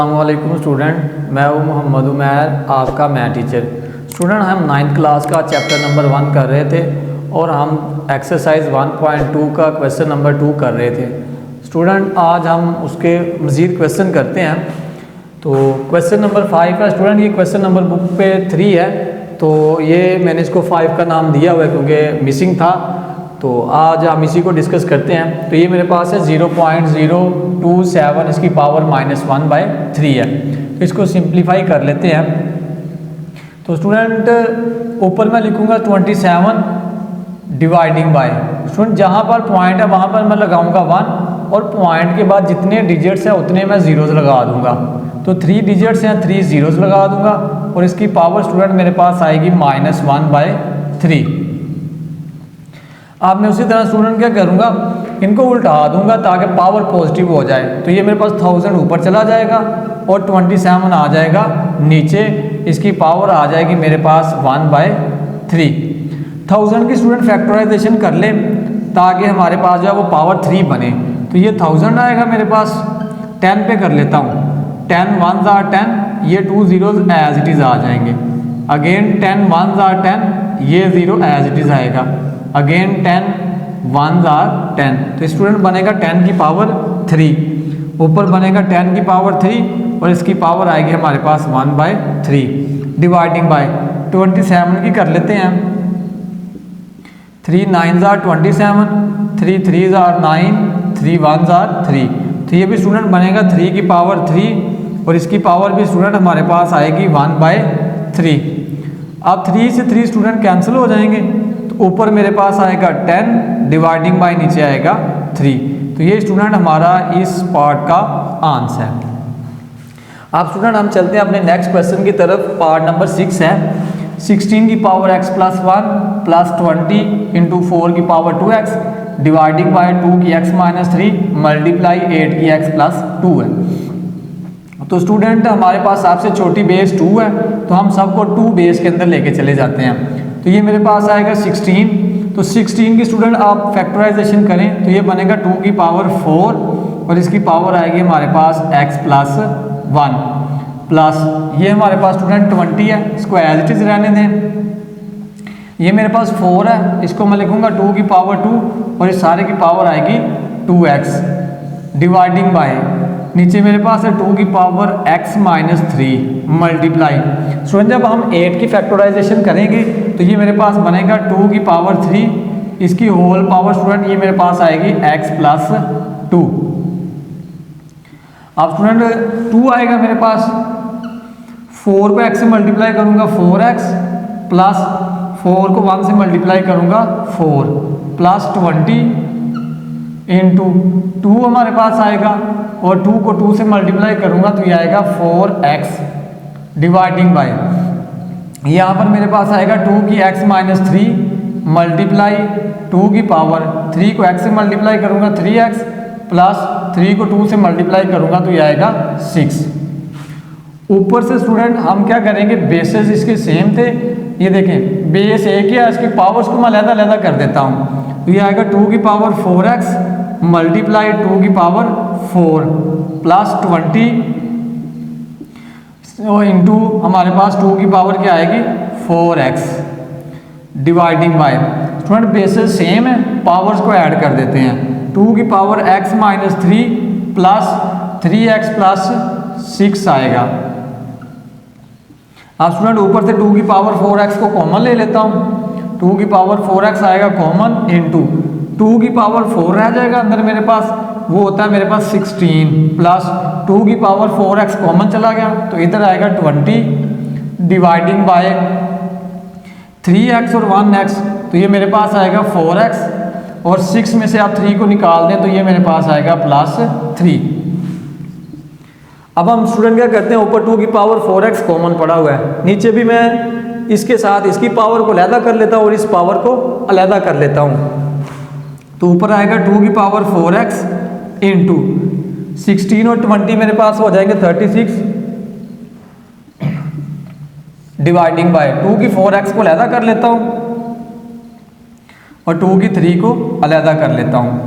अस्सलामुअलैकुम स्टूडेंट, मैं हूँ मोहम्मद उमैर, आपका मैथ टीचर। स्टूडेंट, हम 9th क्लास का चैप्टर नंबर 1 कर रहे थे और हम एक्सरसाइज 1.2 का क्वेश्चन नंबर 2 कर रहे थे। स्टूडेंट, आज हम उसके मज़ीद क्वेश्चन करते हैं। तो क्वेश्चन नंबर 5 है स्टूडेंट। ये क्वेश्चन नंबर बुक पे 3 है, तो ये मैंने इसको 5 का नाम दिया हुआ है क्योंकि मिसिंग था। तो आज हम इसी को डिस्कस करते हैं। तो ये मेरे पास है 0.027, इसकी पावर -1/3 है। तो इसको सिंप्लीफाई कर लेते हैं। तो स्टूडेंट, ऊपर मैं लिखूंगा 27 डिवाइडिंग बाय। स्टूडेंट, जहाँ पर पॉइंट है वहाँ पर मैं लगाऊंगा 1 और पॉइंट के बाद जितने डिजिट्स हैं उतने मैं जीरोस लगा दूंगा। तो 3 डिजिट्स हैं, 3 जीरोस लगा दूंगा और इसकी पावर स्टूडेंट मेरे पास आएगी -1/3। अब मैं उसी तरह स्टूडेंट क्या करूँगा, इनको उल्टा दूंगा ताकि पावर पॉजिटिव हो जाए। तो ये मेरे पास 1000 ऊपर चला जाएगा और 27 आ जाएगा नीचे। इसकी पावर आ जाएगी मेरे पास 1/3। 1000 की स्टूडेंट फैक्टराइजेशन कर ले ताकि हमारे पास जो है वो पावर 3 बने। तो ये 1000 आएगा मेरे पास। 10 पे कर लेता हूँ। 10 1s are 10, ये 2 zeros एज इट इज़ आ जाएंगे। अगेन 10 1s are 10, ये 0 एज इट इज़ आएगा। अगेन 10 1s are 10, तो स्टूडेंट बनेगा 10 की पावर 3। ऊपर बनेगा 10 की पावर 3 और इसकी पावर आएगी हमारे पास 1/3। डिवाइडिंग बाय 27 की कर लेते हैं। 3 9s are 27, 3 3s are 9, 3 1s are 3। तो ये भी स्टूडेंट बनेगा 3 की पावर 3 और इसकी पावर भी स्टूडेंट हमारे पास आएगी 1/3। अब 3 से 3 स्टूडेंट कैंसिल हो जाएंगे। ऊपर मेरे पास आएगा 10 डिवाइडिंग बाय नीचे आएगा 3। तो ये स्टूडेंट हमारा इस पार्ट का आंसर है। अब स्टूडेंट हम चलते हैं अपने नेक्स्ट क्वेश्चन की तरफ। पार्ट नंबर 6 है। 16 की पावर x + 1 + 20 × 4 की पावर 2x डिवाइडिंग बाय 2 की x - 3 मल्टीप्लाई 8 की x + 2 है। तो स्टूडेंट हमारे पास सबसे छोटी बेस 2 है, तो हम सबको 2 बेस के अंदर लेके चले जाते हैं। तो ये मेरे पास आएगा 16। तो 16 की स्टूडेंट आप फैक्टराइजेशन करें तो ये बनेगा 2 की पावर 4 और इसकी पावर आएगी हमारे पास x + 1 प्लस ये हमारे पास स्टूडेंट 20 है, इसको एज इट इज रहने दें। ये मेरे पास 4 है, इसको मैं लिखूंगा 2 की पावर 2 और इस सारे की पावर आएगी 2x डिवाइडिंग बाय नीचे मेरे पास है 2 की पावर x - 3 मल्टीप्लाई। स्टूडेंट, जब हम 8 की फैक्टराइजेशन करेंगे तो ये मेरे पास बनेगा 2 की पावर 3, इसकी होल पावर स्टूडेंट ये मेरे पास आएगी x + 2। अब स्टूडेंट 2 आएगा मेरे पास। 4 को x से मल्टीप्लाई करूंगा 4x प्लस 4 को 1 से मल्टीप्लाई करूंगा 4 प्लस 20 इंटू 2 हमारे पास आएगा और 2 को 2 से मल्टीप्लाई करूंगा तो ये आएगा 4x डिवाइडिंग बाय यहाँ पर मेरे पास आएगा 2 की x - 3 मल्टीप्लाई 2 की पावर 3 को x से मल्टीप्लाई करूंगा 3x प्लस 3 को 2 से मल्टीप्लाई करूंगा तो ये आएगा 6। ऊपर से स्टूडेंट हम क्या करेंगे, बेसेस इसके सेम थे। ये देखें बेस एक ही है, इसकी पावर्स को मैं अलग-अलग कर देता हूँ। तो ये आएगा 2 की पावर 4x मल्टीप्लाई 2 की पावर 4 प्लस 20 इंटू हमारे पास 2 की पावर क्या आएगी 4x dividing by student bases same है, पावर्स को ऐड कर देते हैं। 2 की power x - 3 plus 3x plus 6 आएगा। अब स्टूडेंट ऊपर से 2 की पावर 4x को कॉमन ले लेता हूँ। 2 की पावर 4x आएगा कॉमन इंटू 2 की पावर 4 रह जाएगा अंदर मेरे पास, वो होता है मेरे पास 16 प्लस 2 की पावर 4x कॉमन चला गया तो इधर आएगा 20 डिवाइडिंग बाय 3x और 1x। तो ये मेरे पास आएगा 4x और 6 में से आप 3 को निकाल दें तो ये मेरे पास आएगा +3। अब हम स्टूडेंट क्या करते हैं, ऊपर 2 की पावर 4x कॉमन पड़ा हुआ है, नीचे भी मैं इसके साथ इसकी पावर को अलहदा कर लेता हूँ और इस पावर को अलहदा कर लेता हूँ। तो ऊपर आएगा 2 की पावर 4x इंटू 16 और 20 मेरे पास हो जाएंगे 36 डिवाइडिंग बाय 2 की 4x को अलहदा कर लेता हूँ और 2 की 3 को अलहदा कर लेता हूँ।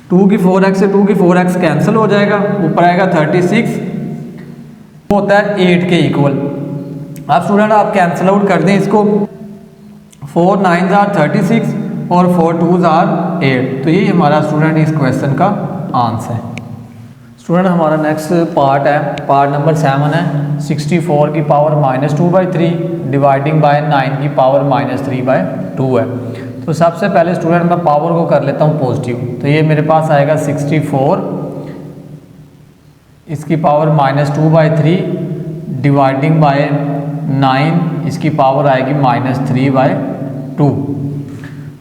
2 की 4x से 2 की 4x कैंसिल हो जाएगा, ऊपर आएगा 36 होता है 8 के इक्वल। अब स्टूडेंट आप कैंसिल आउट कर दें इसको, 4 9s आर 36 और 4 2s आर 8। तो ये हमारा स्टूडेंट इस क्वेश्चन का आंसर है। स्टूडेंट हमारा नेक्स्ट पार्ट है, पार्ट नंबर 7 है, 64 की पावर -2/3 डिवाइडिंग बाय 9 की पावर -3/2 है। तो सबसे पहले स्टूडेंट मैं पावर को कर लेता हूँ पॉजिटिव। तो ये मेरे पास आएगा 64 इसकी पावर -2/3 डिवाइडिंग बाय 9 इसकी पावर आएगी -3/2।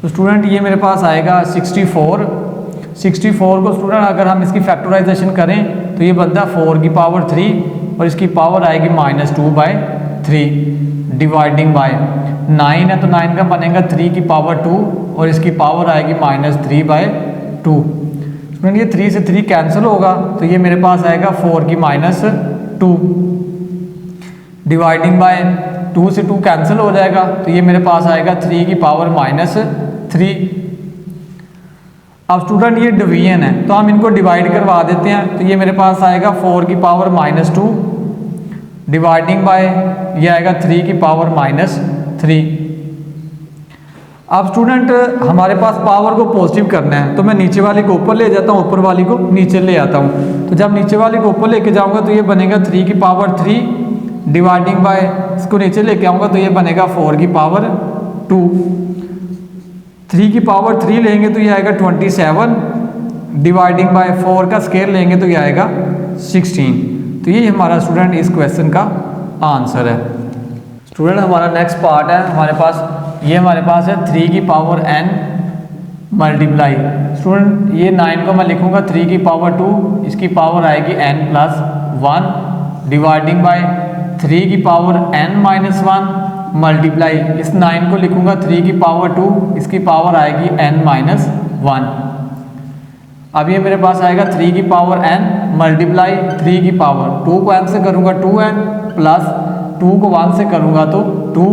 तो स्टूडेंट ये मेरे पास आएगा 64 को स्टूडेंट अगर हम इसकी फैक्टराइजेशन करें तो ये बनता है 4 की पावर 3 और इसकी पावर आएगी -2/3 डिवाइडिंग बाय 9 है, तो 9 का बनेगा 3 की पावर 2 और इसकी पावर आएगी -3/2। स्टूडेंट ये 3 से 3 कैंसिल होगा तो ये मेरे पास आएगा 4 की -2 डिवाइडिंग बाय 2 से 2 कैंसिल हो जाएगा तो ये मेरे पास आएगा 3 की पावर -3। अब स्टूडेंट ये डिवीजन है तो हम इनको डिवाइड करवा देते हैं। तो ये मेरे पास आएगा 4 की पावर -2 डिवाइडिंग बाय ये आएगा 3 की पावर -3। अब स्टूडेंट हमारे पास पावर को पॉजिटिव करना है तो मैं नीचे वाली को ऊपर ले जाता हूँ, ऊपर वाली को नीचे ले आता हूँ। तो जब नीचे वाली को ऊपर लेके जाऊँगा तो ये बनेगा 3 की पावर 3 डिवाइडिंग बाय इसको नीचे लेके आऊँगा तो ये बनेगा 4 की पावर 2। 3 की पावर 3 लेंगे तो ये आएगा 27 डिवाइडिंग बाय 4 का स्क्वायर लेंगे तो ये आएगा 16। तो ये हमारा स्टूडेंट इस क्वेश्चन का आंसर है। स्टूडेंट हमारा नेक्स्ट पार्ट है, हमारे पास है 3 की पावर n मल्टीप्लाई। स्टूडेंट ये 9 को मैं लिखूंगा 3 की पावर 2 इसकी पावर आएगी n+1 डिवाइडिंग बाय 3 की पावर n-1 मल्टीप्लाई इस 9 को लिखूंगा 3 की पावर 2 इसकी पावर आएगी n-1। अब ये मेरे पास आएगा 3 की पावर n मल्टीप्लाई 3 की पावर 2 को n से करूँगा 2n प्लस 2 को 1 से करूँगा तो 2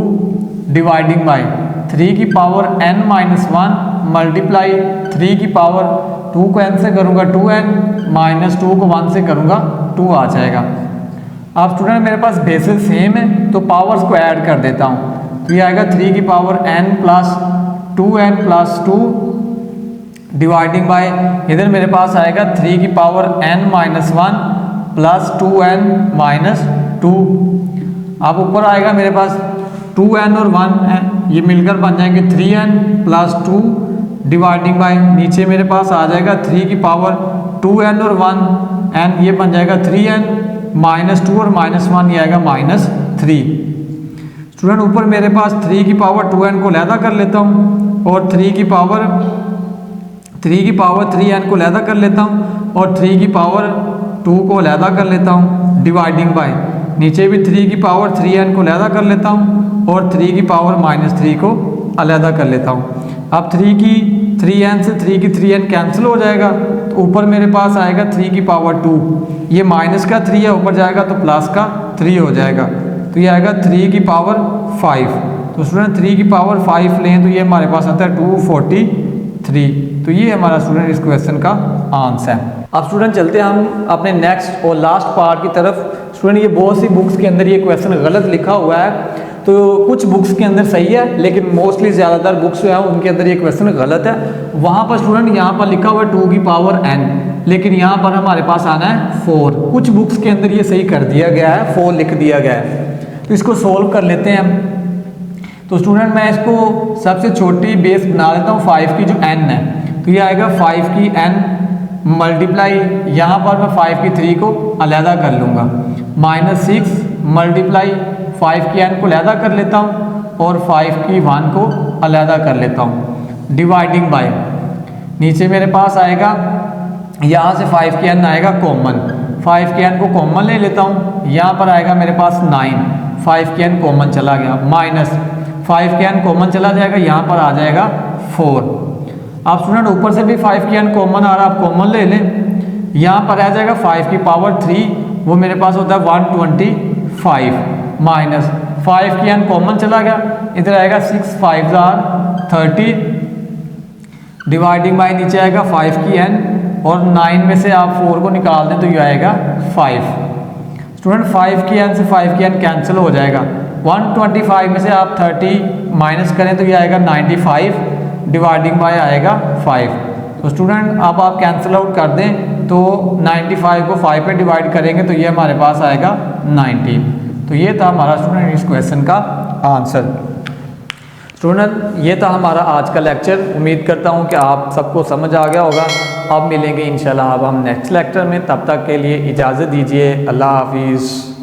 डिवाइडिंग बाय 3 की पावर n-1 मल्टीप्लाई 3 की पावर 2 को n से करूँगा 2n माइनस 2 को 1 से करूँगा 2 आ जाएगा। अब स्टूडेंट मेरे पास बेसिस सेम है तो पावर्स को ऐड कर देता हूँ। तो ये आएगा 3 की power n plus 2n plus 2 dividing by इधर मेरे पास आएगा 3 की power n-1 plus 2n minus 2। अब ऊपर आएगा मेरे पास 2n और 1 है ये मिलकर बन जाएंगे 3n प्लस 2 डिवाइडिंग बाय नीचे मेरे पास आ जाएगा 3 की पावर 2n और 1 n ये बन जाएगा 3n माइनस 2 और -1 ये आएगा -3। स्टूडेंट ऊपर मेरे पास 3 की पावर 2n को लैदा कर लेता हूँ और 3 की पावर 3n को लैदा कर लेता हूँ और 3 की पावर 2 को लैदा कर लेता हूँ डिवाइडिंग बाय नीचे भी 3 की पावर 3n को लैदा कर लेता हूँ और 3 की पावर -3 को अलहदा कर लेता हूँ। अब 3n से 3 की 3n कैंसिल हो जाएगा तो ऊपर मेरे पास आएगा 3 की पावर 2 ये माइनस का 3 है ऊपर जाएगा तो प्लस का 3 हो जाएगा तो ये आएगा 3 की पावर 5। तो स्टूडेंट 3 की पावर 5 लें तो ये हमारे पास आता है 243। तो ये हमारा स्टूडेंट इस क्वेश्चन का आंसर है। अब स्टूडेंट चलते हैं हम अपने नेक्स्ट और लास्ट पार्ट की तरफ। स्टूडेंट ये बहुत सी बुक्स के अंदर ये क्वेश्चन गलत लिखा हुआ है तो कुछ बुक्स के अंदर सही है लेकिन मोस्टली ज़्यादातर बुक्स जो है उनके अंदर ये क्वेश्चन गलत है। वहाँ पर स्टूडेंट यहाँ पर लिखा हुआ है 2 की पावर n लेकिन यहाँ पर हमारे पास आना है 4। कुछ बुक्स के अंदर ये सही कर दिया गया है 4 लिख दिया गया है। तो इसको सोल्व कर लेते हैं हम। तो स्टूडेंट मैं इसको सबसे छोटी बेस बना लेता हूँ 5 की जो n है तो ये आएगा 5 की n मल्टीप्लाई यहाँ पर मैं 5 की 3 को अलहदा कर लूँगा -6 मल्टीप्लाई 5 की n को अलहदा कर लेता हूँ और 5 की 1 को अलहदा कर लेता हूँ डिवाइडिंग बाय नीचे मेरे पास आएगा यहाँ से 5 की n आएगा कॉमन 5 की n को कॉमन ले लेता हूँ यहाँ पर आएगा मेरे पास 9 5 की n कॉमन चला गया माइनस 5 की n कॉमन चला जाएगा यहाँ पर आ जाएगा 4। अब स्टूडेंट ऊपर से भी 5 की n कॉमन आ रहा है आप कॉमन ले लें यहाँ पर आ जाएगा 5 की पावर 3 वो मेरे पास होता है 125 माइनस 5 की n कॉमन चला गया इधर आएगा 6 5 30 डिवाइडिंग बाय नीचे आएगा 5 की n और 9 में से आप 4 को निकाल दें तो ये आएगा 5। स्टूडेंट 5 की n से 5 की n कैंसिल हो जाएगा। 125 में से आप 30 माइनस करें तो ये आएगा 95 डिवाइडिंग बाय आएगा 5। तो स्टूडेंट अब आप कैंसिल आउट कर दें तो 95 को 5 पे डिवाइड करेंगे तो ये हमारे पास आएगा 19। तो ये था हमारा स्टूडेंट इस क्वेश्चन का आंसर। स्टूडेंट ये था हमारा आज का लेक्चर। उम्मीद करता हूँ कि आप सबको समझ आ गया होगा। अब मिलेंगे इंशाल्लाह अब हम नेक्स्ट लेक्चर में, तब तक के लिए इजाज़त दीजिए। अल्लाह हाफिज़।